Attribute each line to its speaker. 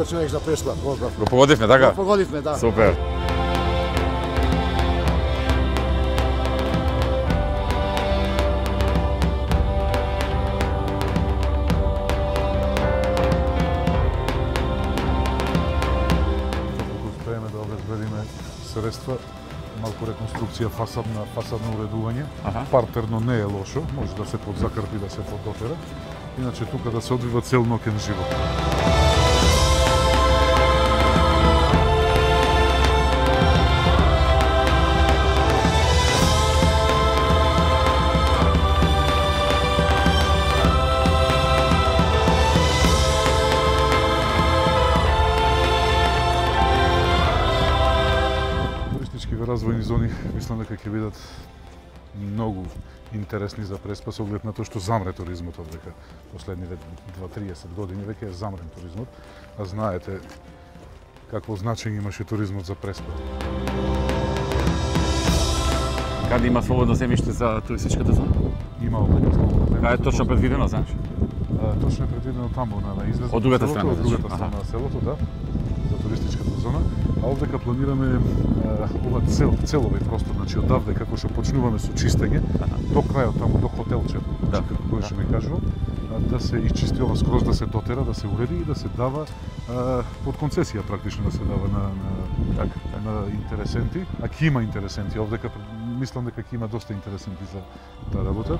Speaker 1: погодил човек за Преспа. Поздрав.
Speaker 2: Го погодивме, така?
Speaker 1: Го погодивме, да.
Speaker 2: Супер.
Speaker 3: Доколку успееме да обезбедиме средства, малку реконструкција фасадно уредување. Партерно не е лошо, може да се подзакрпи, да се поддотера. Иначе тука да се одвива цел ноќен живот. Развојни зони мислам дека ќе бидат многу интересни за Преспа со оглед на тоа што замре туризмот овдека. Последниве 20-30 години веќе е замрен туризмот, а знаете какво значење имаше туризмот за Преспа.
Speaker 2: Каде има слободно земјиште за туристичката зона?
Speaker 3: Има овдека слободно земјиште.
Speaker 2: Каде е точно предвидено, знаеш?
Speaker 3: Точно е предвидено таму на излезот.
Speaker 2: Од другата страна,
Speaker 3: од другата страна на селото, да, за туристичката зона. А овдека планираме ова целови простор, значи одавде како што почнуваме со чистење, до крајот таму до хотелчето, значи како беше ми кажувам, да се изчисти ова скроз, да се дотера, да се уреди и да се дава под концесија практично да се дава на интересенти, а ќе има интересенти овдека, мислам дека ќе има доста интересенти за таа работа.